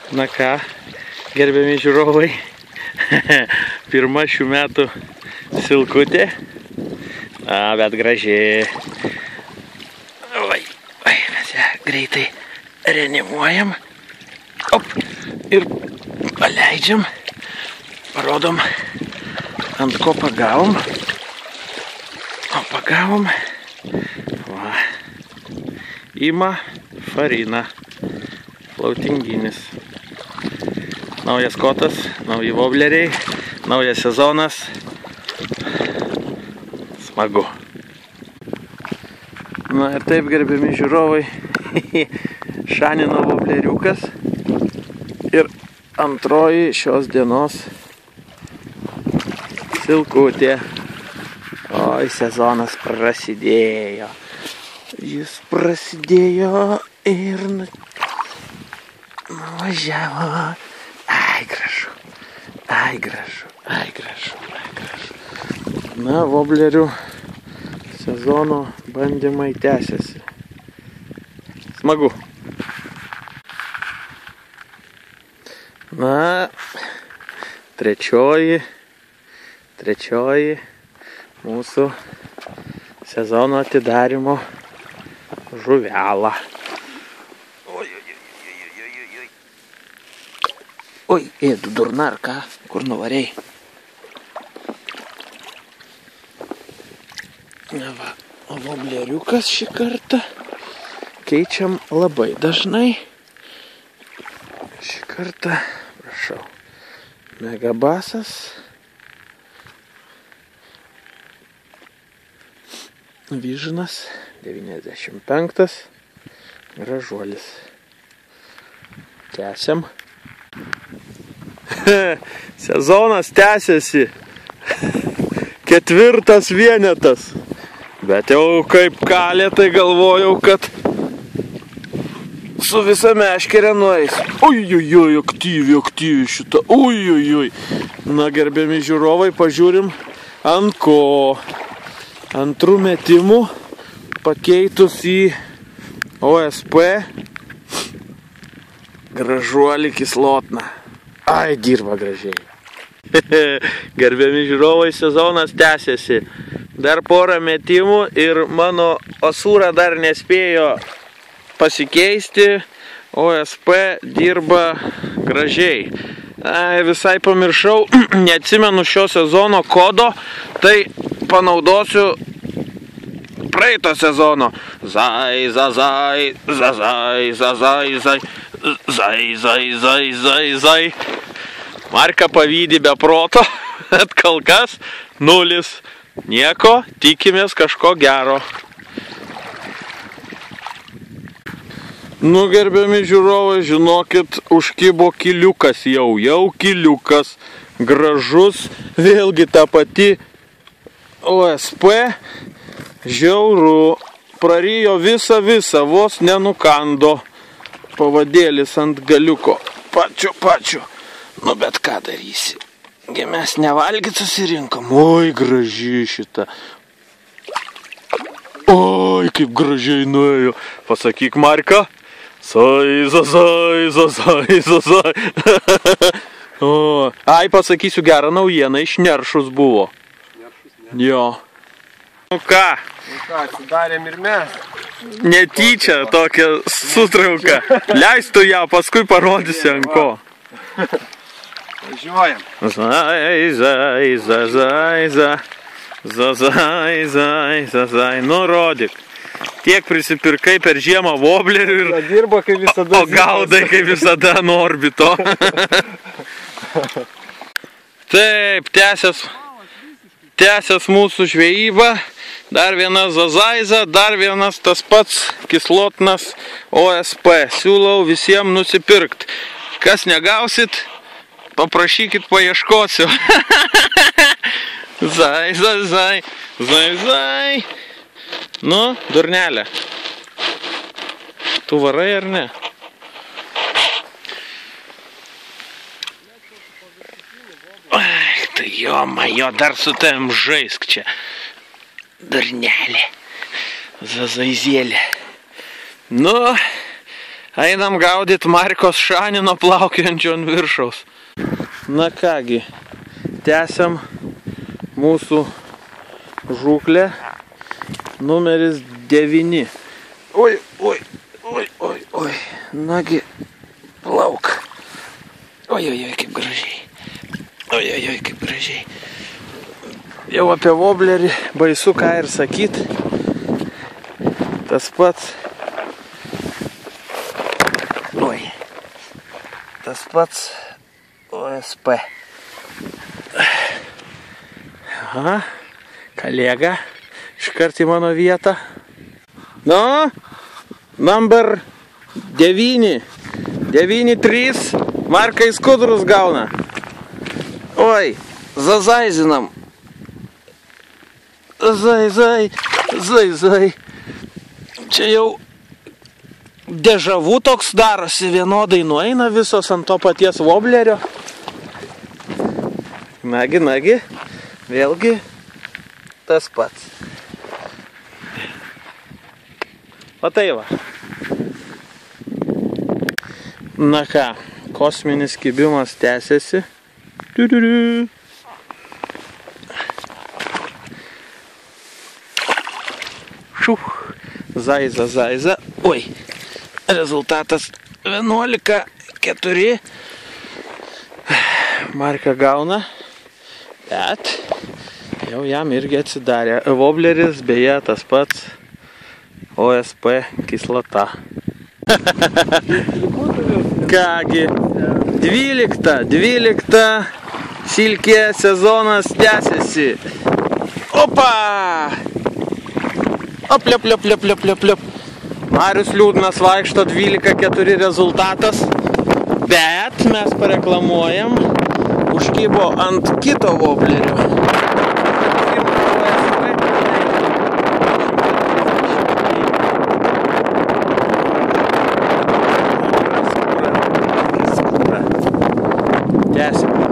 Na ką, gerbiami žiūrovai, pirma šių metų silkutė, bet gražiai. Mes ją greitai reanimuojam, ir paleidžiam, parodom, ant ko pagavom. Ima farina, flautinginis. Naujas kotas, nauji vobleriai, naujas sezonas. Smagu. Na ir taip, gerbiami žiūrovai, šanino vobleriukas. Ir antroji šios dienos silkutė. Oi, sezonas prasidėjo. Jis prasidėjo ir nuvažiavo. Ai gražu. Na, voblerių sezono bandymai tęsiasi. Smagu. Na, trečioji mūsų sezono atidarimo žuvelą. Oi, ėdu durna, ar ką? Kur nuvarei? Va, o vobleriukas šį kartą keičiam labai dažnai. Šį kartą, prašau, megabasas. Vyžnas, 95, gražuolis. Tęsiam. Sezonas tęsiasi. 4. vienetas. Bet jau kaip kalė, tai galvojau, kad su visa meškerė nueis. Oi, aktyvi šita. Oi. Na, gerbiami žiūrovai, pažiūrim ant ko. Antrų metimų pakeitus į OSP gražuolį kislotną. Ai, dirba gražiai. Gerbiami žiūrovai, sezonas tęsiasi. Dar porą metimų ir mano osūra dar nespėjo pasikeisti. OSP dirba gražiai. Ai, visai pamiršau, neatsimenu šio sezono kodo, tai panaudosiu praeito sezono. Zai. Marka pavydi be proto, bet kol kas 0. Nieko, tikimės kažko gero. Nu, gerbiami žiūrovai, žinokit, užkibo kiliukas jau kiliukas. Gražus, vėlgi ta pati OSP, žiauru, prarijo visą, vos nenukando pavadėlis ant galiuko. Pačiu. Nu, bet ką darysi? Mes nevalgyt susirinkom. Oi, graži šita. Oi, kaip gražiai nuėjo. Pasakyk, Marka. Zai. Ai, pasakysiu gerą naujieną, išneršus buvo. Jo. Nu ką, atsidarėm ir mes. Netyčia tokia sutrauka. Leistų ją, paskui parodysi ant ko. Važiuojam. Zai. Nu, rodyk. Tiek prisipirkai per žiemą voblerių ir... Dirba kaip visada. O gaudai kaip visada nuo orbito. Taip, tęsias mūsų žvejyba. Dar viena zazaiza, dar vienas tas pats kislotnas OSP. Siūlau visiems nusipirkt. Kas negausit, paprašykit, paieškosiu. Zai. Nu, durnelė. Tu varai ar ne? Tai jo, dar su tavim žaisk čia. Durnelė. Zazaizėlė. Nu, Einam gaudyti Markos Šanino plaukiojančio ant viršaus. Na kągi, tęsiam mūsų žūklę numeris 9. Oi. Nagi, plauk. Oi, kaip gražiai. Oi, kaip gražiai. Jau apie woblerį baisu ką ir sakyt. Tas pats. Tas pats OSP. Aha, kolega iškart į mano vietą. Nu, number 9. 9-3. Markai skudrus gauna. Oi, zazaizinam. Zai. Čia jau dežavų toks darosi, vienodai nueina visos ant to paties woblerio. Nagi, vėlgi tas pats. O tai va. Na ką, kosminis kibimas tęsiasi. Zaiza. Oi. Rezultatas 11-4. Marka gauna, bet jau jam irgi atsidarė. Wobleris, beje, tas pats OSP kislota. Kągi, 12 silkė sezonas tęsiasi. Opa! Liop. Marius liūdnas vaikšto, 12-4 rezultatas, bet mes pareklamuojam, užkybo ant kito woblerio. Tęsim.